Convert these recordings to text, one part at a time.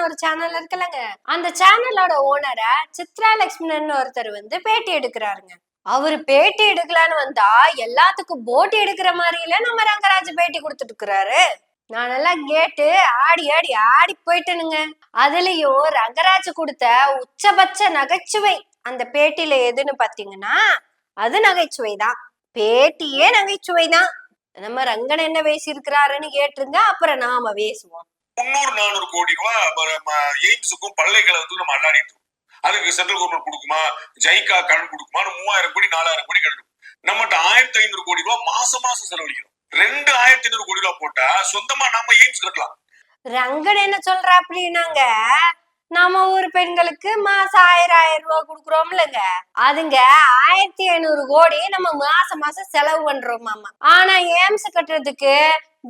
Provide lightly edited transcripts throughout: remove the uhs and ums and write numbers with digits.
ஒரு சேனல் இருக்குல்லங்க, அந்த சேனலோட ஓனரை சித்ரா லட்சுமணன் ஒருத்தர் பேட்டி எடுக்கிறாருங்க. அவரு பேட்டி எடுக்கலான்னு வந்தா எல்லாத்துக்கும் போட்டி எடுக்கிற மாதிரில நம்ம ரங்கராஜ் பேட்டி கொடுத்துட்டு இருக்கிறாரு. நான் எல்லாம் கேட்டு ஆடி ஆடி ஆடி போயிட்டேனுங்க. அதுலயும் ரங்கராஜ் கொடுத்த உச்சபட்ச நகைச்சுவை அந்த பேட்டியில எதுன்னு பாத்தீங்கன்னா அது நகைச்சுவை தான். பேட்டியே நகைச்சுவை தான். நம்ம ரங்கன் என்ன பேசியிருக்கிறாருன்னு கேட்டுருங்க, அப்புறம் நாம பேசுவோம். 300-400 கோடி ரூபாய் எய்ம்ஸுக்கும் பல்கலைக்கழகத்துக்கும் நம்ம அல்லாடிட்டு இருக்கோம். அதுக்கு சென்ட்ரல் கவர்மெண்ட் கொடுக்குமா, ஜைகா கடன் கொடுக்குமான்னு 3000 கோடி 4000 கோடி கிடைக்கும். நம்மகிட்ட 1500 கோடி ரூபாய் மாசம் செலவழிக்கிறோம். 2500 கோடி ரூபாய் போட்டா சொந்தமா நம்ம எய்ம்ஸ் கட்டலாம். ரங்கன் என்ன சொல்ற அப்படின்னாங்க, நம்ம ஊர் பெண்களுக்கு மாசம் 1000 ரூபாய் கொடுக்குறோம்லங்க, அதுங்க 1500 கோடி நம்ம மாசம் செலவு பண்றோமாமா. ஆனா எய்ம்ஸ் கட்டுறதுக்கு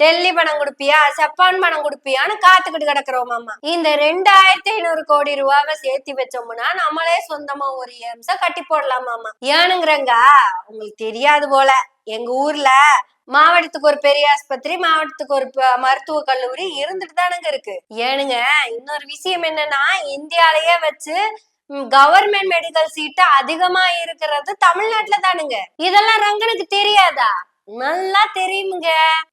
டெல்லி பணம் கொடுப்பியா, ஜப்பான் பணம் கொடுப்பியான்னு காத்துக்கிட்டு கிடக்குறோமாமா. இந்த 2500 கோடி ரூபாவை சேர்த்து வச்சோம்னா நம்மளே சொந்தமா ஒரு எய்ம்ஸ கட்டி போடலாமாமா. ஏனுங்கிறங்க, உங்களுக்கு தெரியாது போல, எங்க ஊர்ல மாவட்டத்துக்கு ஒரு பெரிய ஆஸ்பத்திரி, மாவட்டத்துக்கு ஒரு மருத்துவ கல்லூரி இருந்துட்டு தானுங்க இருக்கு. ஏனுங்க, இன்னொரு விஷயம் என்னன்னா, இந்தியாலயே வச்சு கவர்மெண்ட் மெடிக்கல் சீட்டு அதிகமா இருக்கிறது தமிழ்நாட்டுல தானுங்க. இதெல்லாம் ரங்கனுக்கு தெரியாதா? நல்லா தெரியுமுங்க.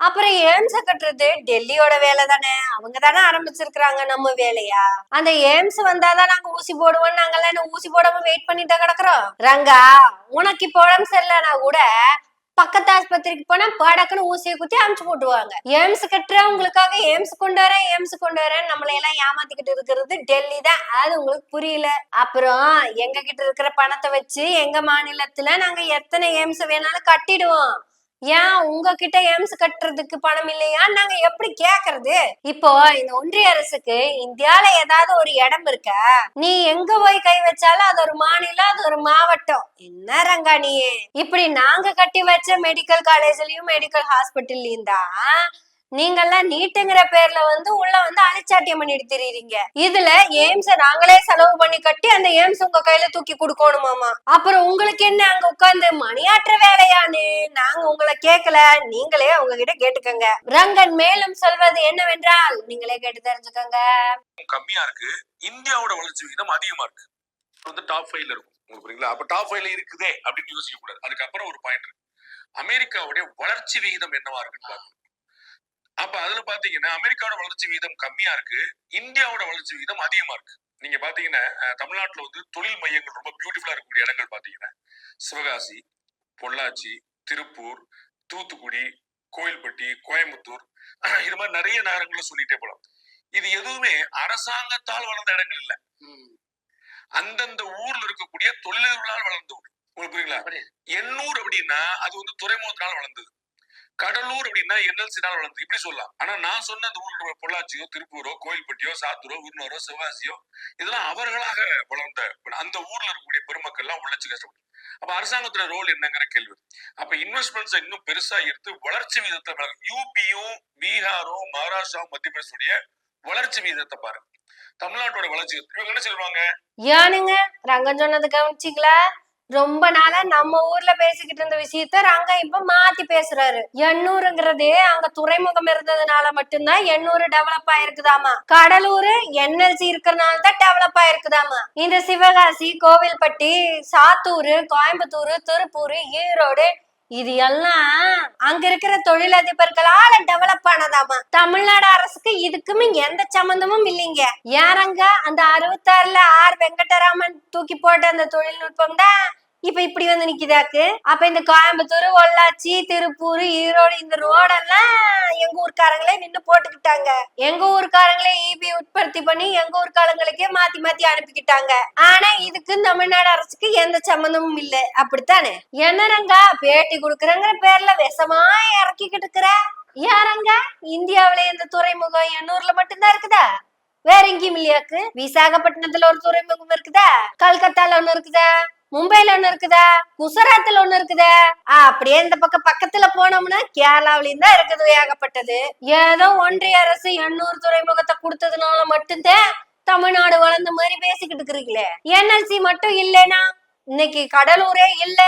அப்புறம் எய்ம்ஸ் கட்டுறது டெல்லியோட வேலை தானே, அவங்க தானே ஆரம்பிச்சிருக்கிறாங்க நம்ம வேலையா? அந்த எய்ம்ஸ் வந்தாதான் நாங்க ஊசி போடுவோம். நாங்கெல்லாம் ஊசி போடாம வெயிட் பண்ணிட்டு கிடக்குறோம். ரங்கா, உனக்கு இப்போ உடம்பு சரியில்லைனா கூட பக்கத்து ஆஸ்பத்திரிக்கு போனா படக்குன்னு ஊசியை குத்தி அமுச்சு போட்டுவாங்க. எய்ம்ஸ் கட்டுறவங்களுக்காக எய்ம்ஸ் கொண்டு வரேன் நம்மளை எல்லாம் ஏமாத்திக்கிட்டு இருக்கிறது டெல்லி தான். அது உங்களுக்கு புரியல. அப்புறம் எங்க கிட்ட இருக்கிற பணத்தை வச்சு எங்க மாநிலத்துல நாங்க எத்தனை எய்ம்ஸ் வேணாலும் கட்டிடுவோம். ஏன் உங்ககிட்ட எய்ம்ஸ் கட்டுறதுக்கு பணம் இல்லையா நாங்க எப்படி கேக்குறது? இப்போ இந்த ஒன்றிய அரசுக்கு இந்தியால ஏதாவது ஒரு இடம் இருக்க, நீ எங்க போய் கை வச்சாலும் அது ஒரு மாநிலம், அது ஒரு மாவட்டம். என்ன ரங்கா நீ இப்படி நாங்க கட்டி வச்ச மெடிக்கல் காலேஜ்லயும் மெடிக்கல் ஹாஸ்பிட்டல்லையும் தான் நீங்கெல்லாம் நீட்டுங்கிற பேர்ல உள்ள அழிச்சாட்டியம் பண்ணிட்டு தெரியுறீங்க. இதுல எய்ம்ஸ் நாங்களே செலவு பண்ணி கட்டி அந்த எய்ம்ஸ் உங்க கையில தூக்கி கொடுக்கணுமாமா. அப்புறம் உங்களுக்கு என்ன அங்க உட்கார்ந்து மணியாற்ற வேலையான்னு நாங்க உங்களை கேட்கல, நீங்களே அவங்க கிட்ட கேட்டுக்கங்க. ரங்கன் மேலும் சொல்வது என்னவென்றால் நீங்களே கேட்டு தெரிஞ்சுக்கங்க. கம்மியா இருக்கு, இந்தியாவோட வளர்ச்சி விகிதம் அதிகமா இருக்கு. டாப் 5ல இருக்கும். உங்களுக்கு புரியுங்களா? அப்ப டாப் 5ல இருக்குதே அப்படின்னு யோசிக்க கூடாது. அதுக்கப்புறம் ஒரு பாயிண்ட் இருக்கு, அமெரிக்காவுடைய வளர்ச்சி விகிதம் என்னவா இருக்குன்னு பாருங்க. அப்ப அதுல பாத்தீங்கன்னா அமெரிக்காவோட வளர்ச்சி விகிதம் கம்மியா இருக்கு, இந்தியாவோட வளர்ச்சி விகிதம் அதிகமா இருக்கு. நீங்க பாத்தீங்கன்னா தமிழ்நாட்டுல தொழில் மையங்கள் ரொம்ப பியூட்டிஃபுல்லா இருக்கக்கூடிய இடங்கள் பாத்தீங்கன்னா சிவகாசி, பொள்ளாச்சி, திருப்பூர், தூத்துக்குடி, கோயில்பட்டி, கோயம்புத்தூர், இது மாதிரி நிறைய நகரங்களை சொல்லிட்டே போலாம். இது எதுவுமே அரசாங்கத்தால் வளர்ந்த இடங்கள் இல்ல, அந்தந்த ஊர்ல இருக்கக்கூடிய தொழிலாளர்களால் வளர்ந்து. உங்களுக்கு புரியுங்களா? எண்ணூர் அப்படின்னா அது துறைமுகத்தினால் வளர்ந்தது. கடலூர் அப்படின்னா என்எல்சினால் வளர்ந்து, இப்படி சொல்லலாம். ஆனா நான் சொன்ன அந்த ஊர் பொள்ளாச்சியோ, திருப்பூரோ, கோயில்பட்டியோ, சாத்தூரோ, விருநூரோ, சிவகாசியோ, இதெல்லாம் அவர்களாக வளர்ந்த அந்த ஊர்ல இருக்கக்கூடிய பெருமக்கள் எல்லாம் உழைச்சு கஷ்டப்படும். அப்ப அரசாங்கத்தோட ரோல் என்னங்கிற கேள்வி. அப்ப இன்வெஸ்ட்மெண்ட்ஸ் இன்னும் பெருசா எடுத்து வளர்ச்சி வீதத்தை யூபியும், பீகாரும், மகாராஷ்டிராவும், மத்திய பிரதேசோடைய வளர்ச்சி வீதத்தை பாருங்க. தமிழ்நாட்டோட வளர்ச்சி இவங்க என்ன சொல்லுவாங்க? ஏனுங்க ரங்கன் சொன்னது கவனிச்சிங்களா? ரொம்ப நாளா நம்ம ஊர்ல பேசிக்கிட்டு இருந்த விஷயத்த ரங்க இப்ப மாத்தி பேசுறாரு. எண்ணூறுங்கிறது அங்க துறைமுகம் இருந்ததுனால மட்டும்தான் எண்ணூறு டெவலப் ஆயிருக்குதாமா. கடலூர் என்எல்சி இருக்கிறதுனால தான் டெவலப் ஆயிருக்குதாமா. இந்த சிவகாசி, கோவில்பட்டி, சாத்தூர், கோயம்புத்தூர், திருப்பூர், ஈரோடு, இது எல்லாம் அங்க இருக்கிற தொழிலதிபர்களால டெவலப் ஆனதாமா. தமிழ்நாடு அரசுக்கு இதுக்குமே எந்த சம்பந்தமும் இல்லைங்க. யாரங்க அந்த 66ல ஆர் வெங்கடராமன் தூக்கி போட்ட அந்த தொழில்நுட்பம் தான் இப்ப இப்படி நிக்குதாக்கு. அப்ப இந்த கோயம்புத்தூர், பொள்ளாச்சி, திருப்பூர், ஈரோடு, இந்த ரோடெல்லாம் எங்க ஊர்க்காரங்களே நின்று போட்டுக்கிட்டாங்க. எங்க ஊர்க்காரங்களே இபி உற்பத்தி பண்ணி எங்க ஊர்க்காரங்களுக்கே மாத்தி மாத்தி அனுப்பிக்கிட்டாங்க. ஆனா இதுக்கு தமிழ்நாடு அரசுக்கு எந்த சம்பந்தமும் இல்ல. அப்படித்தானே? என்னங்க பேட்டி கொடுக்குறங்கிற பேர்ல விஷமா இறக்கிக்கிட்டு இருக்கிற? யாரங்க இந்தியாவில இந்த துறைமுகம் எண்ணூர்ல மட்டும்தான் இருக்குதா? வேற எங்கேயும் இல்லையாக்கு? விசாகப்பட்டினத்துல ஒரு துறைமுகம் இருக்குதா? கல்கத்தால ஒண்ணு இருக்குதா? மும்பைல ஒண்ணு இருக்குதா? குஜராத்ல ஒண்ணு இருக்குதா? அப்படியே இந்த பக்கத்துல போனோம்னா கேரளாவிலயும் தான் இருக்குது ஏகப்பட்டது. ஏதோ ஒன்றிய அரசு 800 துறைமுகத்தை கொடுத்ததுனால மட்டும்தான் தமிழ்நாடு வளர்ந்த மாதிரி பேசிக்கிட்டு இருக்கிறீங்களே. என்எல்சி மட்டும் இல்லைன்னா இன்னைக்கு கடலூரே இல்ல.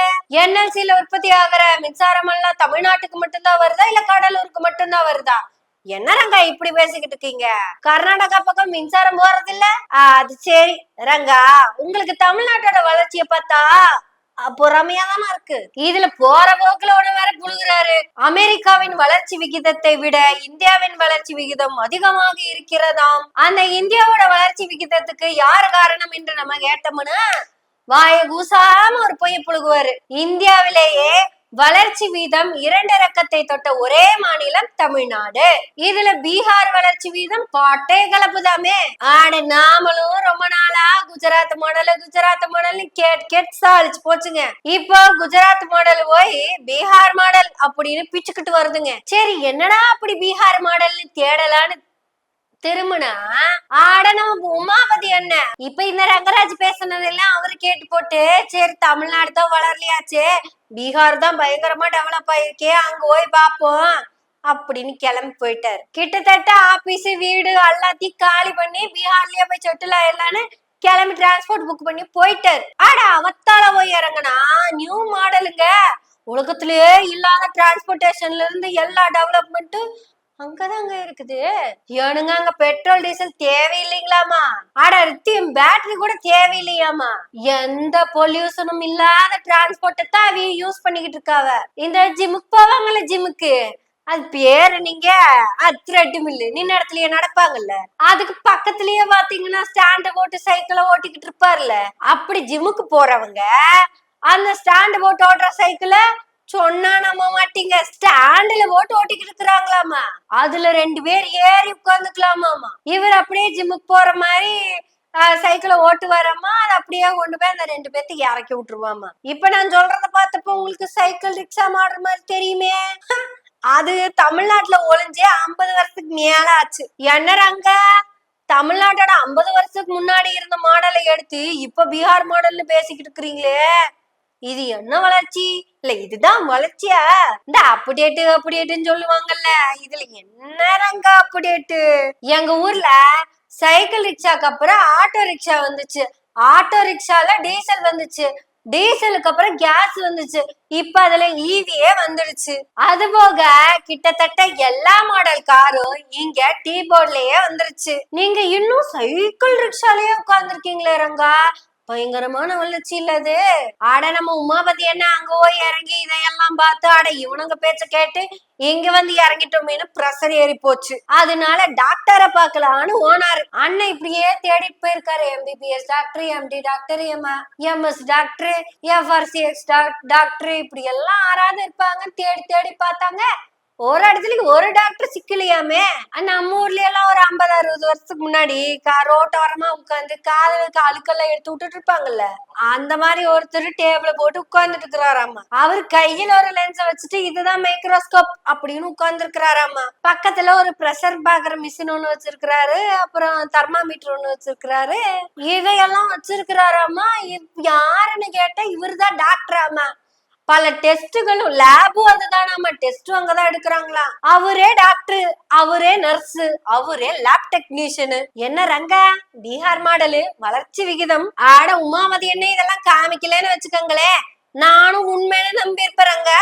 என்எல்சில உற்பத்தி ஆகிற மின்சாரம் எல்லாம் தமிழ்நாட்டுக்கு மட்டும்தான் வருதா இல்ல கடலூருக்கு மட்டும்தான் வருதா? என்ன ரங்கா இப்படி பேசிக்கிட்டு இருக்கீங்க? கர்நாடகா பக்கம் மின்சாரம் போறது இல்ல? அது சரி ரங்கா, உங்களுக்கு தமிழ்நாட்டோட வளர்ச்சியை பார்த்தா பொறாமையாதானா இருக்கு. இதுல போற போக்குல ஒண்ணு வேற புழுகுறாரு. அமெரிக்காவின் வளர்ச்சி விகிதத்தை விட இந்தியாவின் வளர்ச்சி விகிதம் அதிகமாக இருக்கிறதாம். அந்த இந்தியாவோட வளர்ச்சி விகிதத்துக்கு யாரு காரணம் என்று நம்ம கேட்டோம்னா வாய கூசாம ஒரு பொய்ய புழுகுவாரு. இந்தியாவிலேயே வளர்ச்சி வீதம் 2 இலக்கத்தை தொட்ட ஒரே மாநிலம் தமிழ்நாடு. இதுல பீகார் வளர்ச்சி வீதம் பாட்டே கலப்புதாமே. நாமளும் ரொம்ப நாளா குஜராத் மாடல் கேட் சாலிச்சு போச்சுங்க. இப்போ குஜராத் மாடல் போய் பீகார் மாடல் அப்படின்னு பிச்சுக்கிட்டு வருதுங்க. சரி என்னடா அப்படி பீகார் மாடல்னு தேடலான்னு திரும்பினா நம்ம உமாபதி என்ன இப்ப இந்த ரங்கராஜ் பேசுனதெல்லாம் அவரு கேட்டு போட்டு சரி தமிழ்நாடு தான் வளரலையாச்சே, பீகார் தான் பயங்கரமா டெவலப் ஆயிருக்கே, அங்க போய் பாப்போம் அப்படின்னு கிளம்பி போயிட்டாரு. கிட்டத்தட்ட ஆபீஸ் வீடு எல்லாத்தையும் காலி பண்ணி பீகார்லயே போய் செட்டில் ஆயிடலான்னு கிளம்பி டிரான்ஸ்போர்ட் புக் பண்ணி போயிட்டாரு. அவத்தால போய் இறங்கினா நியூ மாடலுங்க. உலகத்திலேயே இல்லாத டிரான்ஸ்போர்டேஷன்ல இருந்து எல்லா டெவலப்மெண்ட்டும் அங்கதாங்க இருக்குது. ஏனுங்க அங்க பெட்ரோல் டீசல் தேவையில்லைங்களாமா? பேட்டரி கூட தேவையில்லையாமா? எந்த பொல்யூஷனும் இல்லாத டிரான்ஸ்போர்ட்டை தான் அவைய யூஸ் பண்ணிக்கிட்டு இருக்காவ. இந்த ஜிம்முக்கு போவாங்கல்ல, ஜிம்முக்கு அது பேரு நீங்க த்ரெட் மில்லு நின்ன இடத்துலயே நடப்பாங்கல்ல, அதுக்கு பக்கத்துலயே பாத்தீங்கன்னா ஸ்டாண்ட போட்டு சைக்கிளை ஓட்டிக்கிட்டு இருப்பாருல்ல. அப்படி ஜிம்முக்கு போறவங்க அந்த ஸ்டாண்ட் போட்டு ஓட்டுற சைக்கிளை சொன்னா நம்ப மாட்டீங்க, ஸ்டாண்ட்ல போட்டு ஓட்டிக்கிட்டு இருக்கிறாங்களாமா. அதுல 2 பேர் ஏறி உட்காந்துக்கலாமாமா. இவர் அப்படியே ஜிம்முக்கு போற மாதிரி சைக்கிளை ஓட்டு வரமா, அது அப்படியே கொண்டு போய் அந்த 2 பேர்த்துக்கு இறக்கி விட்டுருவாமா. இப்ப நான் சொல்றத பார்த்தப்ப உங்களுக்கு சைக்கிள் ரிக்ஷா மாடுற மாதிரி தெரியுமே. அது தமிழ்நாட்டுல ஒளிஞ்சே 50 வருஷத்துக்கு மேல ஆச்சு. என்னறாங்க தமிழ்நாட்டோட 50 வருஷத்துக்கு முன்னாடி இருந்த மாடலை எடுத்து இப்ப பீகார் மாடல்னு பேசிக்கிட்டு இருக்கிறீங்களே, இது என்ன வளர்ச்சி? இல்ல இதுதான் வளர்ச்சியா? இந்த அப்டேட்டுன்னு சொல்லுவாங்கல்ல, இதுல என்ன ரங்க அப்டேட்டு? எங்க ஊர்ல சைக்கிள் ரிக்ஷாக்கு அப்புறம் ஆட்டோ ரிக்ஷா வந்துச்சு, ஆட்டோ ரிக்ஷால டீசல் வந்துச்சு, டீசலுக்கு அப்புறம் கேஸ் வந்துச்சு, இப்ப அதுல ஈவியே வந்துடுச்சு. அது போக கிட்டத்தட்ட எல்லா மாடல் காரும் இங்க டீ போர்ட்லயே வந்துருச்சு. நீங்க இன்னும் சைக்கிள் ரிக்ஷாலயே உட்கார்ந்துருக்கீங்களே ரங்கா, பயங்கரமான வளர்ச்சி இல்லது. நம்ம உமாபதி என்ன அங்க போய் இறங்கி இதையெல்லாம் பார்த்து இவனுங்க பேச்ச கேட்டு இங்க வந்து இறங்கிட்டோமேனு பிரஷர் ஏறி போச்சு. அதனால டாக்டரை பார்க்கலான்னு ஓனாரு. அண்ணன் இப்படியே தேடிட்டு போயிருக்காரு. MBBS doctor, MD doctor, MS doctor, FRCX doctor, இப்படி எல்லாம் ஆறாவது இருப்பாங்க. தேடி தேடி பார்த்தாங்க, ஒரு இடத்துல ஒரு டாக்டர் சிக்கலையாமே. நம்ம ஊர்ல எல்லாம் ஒரு 50-60 வருஷத்துக்கு முன்னாடி ரோட்டோரமா உட்காந்து காலுக்கு அழுக்கெல்லாம் எடுத்து விட்டுட்டு இருப்பாங்கல்ல, அந்த மாதிரி ஒருத்தர் டேபிள போட்டு உட்கார்ந்துட்டு இருக்கிறாராமா. அவர் கையில ஒரு லென்ஸ வச்சுட்டு இதுதான் மைக்ரோஸ்கோப் அப்படின்னு உட்கார்ந்து இருக்கிறாராமா. பக்கத்துல ஒரு பிரஷர் பாக்குற மிஷின் ஒண்ணு வச்சிருக்கிறாரு, அப்புறம் தெர்மாமீட்டர் ஒண்ணு வச்சிருக்கிறாரு, இதையெல்லாம் வச்சிருக்கிறாராமா. யாருன்னு கேட்டா இவருதான் டாக்டராமா. பல டெஸ்டுகளும் லேபும் அதுதானாமா, டெஸ்டும் அங்கதான் எடுக்கிறாங்களா. அவரே டாக்டர், அவரே நர்ஸ், அவரே லேப் டெக்னீஷியனு. என்ன ரங்கா பீகார் மாடலு வளர்ச்சி விகிதம் உமாவதி என்ன இதெல்லாம் காமிக்கலன்னு வச்சுக்கோங்களே, நானும் உண்மையில நம்பி இருப்பேங்க.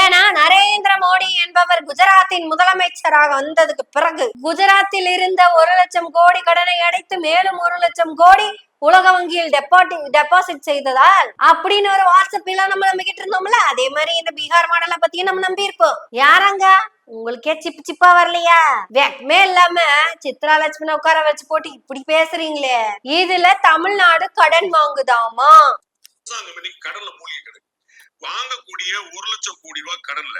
ஏன்னா நரேந்திர மோடி என்பவர் குஜராத்தின் முதலமைச்சராக வந்ததுக்கு பிறகு குஜராத்தில் இருந்த 1 லட்சம் கோடி கடனை அடைத்து மேலும் 1 லட்சம் கோடி உலக வங்கியில் டெபாசிட் செய்ததால் அப்படின்னு ஒரு வாட்ஸ்அப்ல நம்ம நம்பிக்கிட்டு இருந்தோம்ல, அதே மாதிரி இந்த பீகார் மாடலை பத்தியும் நம்ம நம்பி இருப்போம். யாராங்க உங்களுக்கே சிப்பா வரலையா? வெக்கமே இல்லாம சித்ரா லட்சுமி உட்கார வச்சு போட்டு இப்படி பேசுறீங்களே. இதுல தமிழ்நாடு கடன் வாங்குதாமா. கடல்ல மூழ்கி கிடக்கு. வாங்கக்கூடிய 1 லட்சம் கோடி ரூபாய் கடன்ல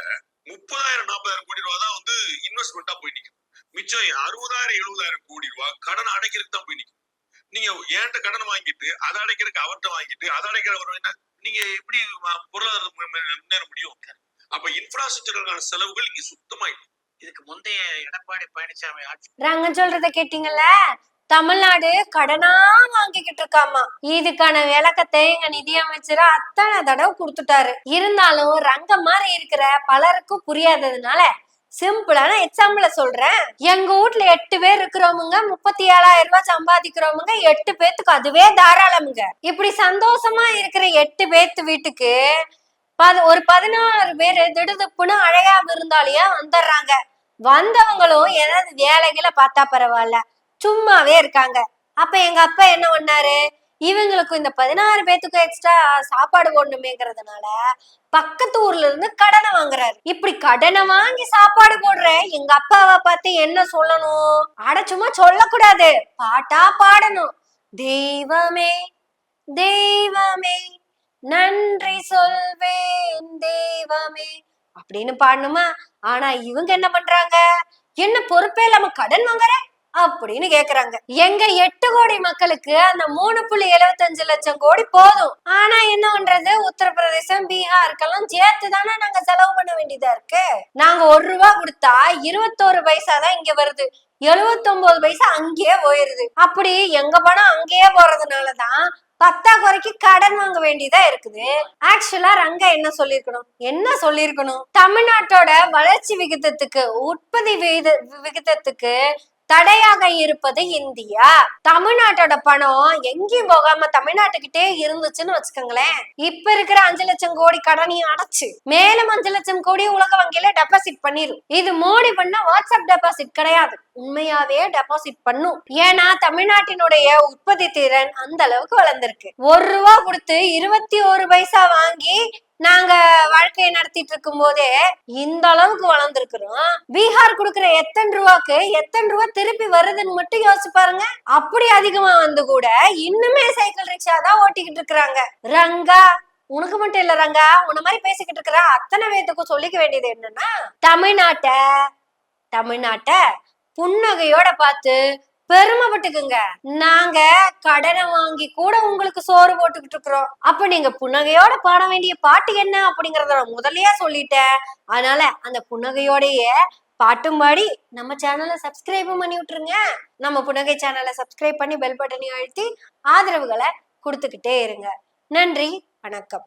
30,000-40,000 கோடி ரூபாய் தான் வந்து இன்வெஸ்ட்மெண்டா போய் நிக்கும். மிச்சம் 60,000-70,000 கோடி ரூபாய் கடன் அடைக்கிறதுக்கு தான் போய் நிக்கும். நீங்க ஏன்ட்ட கடன் வாங்கிட்டு அதை அடைக்கிறதுக்கு அவர்கிட்ட வாங்கிட்டு அதை அடைக்கிற நீங்க எப்படி பொருளாதார முன்னேற முடியும்? அப்ப இன்ஃப்ராஸ்ட்ரக்சருக்கான செலவுகள் இங்க சுத்தமா இல்லை. இதுக்கு முந்தைய எடப்பாடி பழனிசாமி ஆட்சி ரங்க சொல்றத கேட்டீங்கல்ல, தமிழ்நாடு கடனா வாங்கிக்கிட்டு இருக்காமா. இதுக்கான விளக்கத்தை எங்க நிதியமைச்சர் அத்தனை தடவை கொடுத்துட்டாரு. இருந்தாலும் ரங்க மாதிரி இருக்கிற பலருக்கும் புரியாததுனால சிம்பிளான எக்ஸாம்பிள சொல்றேன். எங்க வீட்டுல 8 பேர் இருக்கிறவங்க 37,000 ரூபாய் சம்பாதிக்கிறவங்க 8 பேத்துக்கு அதுவே தாராளமுங்க. இப்படி சந்தோஷமா இருக்கிற 8 பேத்து வீட்டுக்கு ஒரு 16 பேர் திடுதுப்புன்னு அழகா விருந்தாளியா வந்துடுறாங்க. வந்தவங்களும் ஏதாவது வேலைகளை பார்த்தா பரவாயில்ல, சும்மாவே இருக்காங்க. அப்ப எங்க அப்பா என்ன பண்ணாரு, இவங்களுக்கு இந்த 16 பேத்துக்கும் எக்ஸ்ட்ரா சாப்பாடு போடணுமேங்கிறதுனால பக்கத்து ஊர்ல இருந்து கடனை வாங்குறாரு. இப்படி கடனை வாங்கி சாப்பாடு போடுற எங்க அப்பாவை பார்த்து என்ன சொல்லணும்? அட சும்மா சொல்லக்கூடாது, பாட்டா பாடணும். தெய்வமே தெய்வமே நன்றி சொல்வேன் தெய்வமே அப்படின்னு பாடணுமா? ஆனா இவங்க என்ன பண்றாங்க, என்ன பொறுப்பே இல்லாம கடன் வாங்குற அப்படின்னு கேக்குறாங்க. எங்க 8 கோடி மக்களுக்கு அந்த 3.75 லட்சம் கோடி போதும். ஆனா என்ன பண்றது, உத்தரப்பிரதேசம் பீகாருக்கெல்லாம் சேர்த்து தானே நாங்க செலவு பண்ண வேண்டியதா இருக்கு. நாங்க 1 ரூபா கொடுத்தா 21 பைசா தான் இங்க வருது, 79 பைசா அங்கேயே போயிருது. அப்படி எங்க பணம் அங்கேயே போறதுனாலதான் பத்தாக்குறைக்கு கடன் வாங்க வேண்டியதா இருக்குது. ஆக்சுவலா ரங்கா என்ன சொல்லிருக்கணும், தமிழ்நாட்டோட வளர்ச்சி விகிதத்துக்கு, உற்பத்தி விகிதத்துக்கு தடையாக இருப்பது இந்தியா. தமிழ்நாட்டோட பணம் எங்கேயும் போகாம தமிழ்நாட்டுக்கிட்டே இருந்துச்சுன்னு வச்சுக்கோங்களேன், இப்ப இருக்கிற 5 லட்சம் கோடி கடனையும் அடைச்சு மேலும் 5 லட்சம் கோடி உலக வங்கியில டெபாசிட் பண்ணிரும். இது மோடி பண்ண வாட்ஸ்அப் டெபாசிட் கிடையாது, உண்மையாவே டெபாசிட் பண்ணும். ஏன்னா தமிழ்நாட்டினுடைய உற்பத்தி திறன் அந்த அளவுக்கு வளர்ந்திருக்கு. 1 ரூபா கொடுத்து 21 பைசா வாங்கி நாங்க வாழ்க்கையை நடத்திட்டு இருக்கும் போதே இந்த அளவுக்கு வளர்ந்துருக்கிறோம். பீகார் கொடுக்குற எத்தனை ரூபா திருப்பி வருதுன்னு மட்டும் யோசிச்சு பாருங்க. அப்படி அதிகமா வந்து கூட இன்னுமே சைக்கிள் ரிக்ஷா தான் ஓட்டிக்கிட்டு இருக்கிறாங்க. ரங்கா, உனக்கு மட்டும் இல்ல ரங்கா, உன்ன மாதிரி பேசிக்கிட்டு இருக்கிற அத்தனை பேத்துக்கும் சொல்லிக்க வேண்டியது என்னன்னா, தமிழ்நாட்டை புன்னகையோட பார்த்து பெருமைப்பட்டுக்குங்க. நாங்க கடனை வாங்கி கூட உங்களுக்கு சோறு போட்டுக்கிட்டு இருக்கிறோம். அப்ப நீங்க புன்னகையோட பாட வேண்டிய பாட்டு என்ன அப்படிங்கறத நான் முதல்லயே சொல்லிட்டேன். அதனால அந்த புன்னகையோடயே பாட்டும் பாடி நம்ம சேனலை சப்ஸ்கிரைபும் பண்ணி விட்டுருங்க. நம்ம புன்னகை சேனலை சப்ஸ்கிரைப் பண்ணி பெல் பட்டனையும் அழுத்தி ஆதரவுகளை கொடுத்துக்கிட்டே இருங்க. நன்றி, வணக்கம்.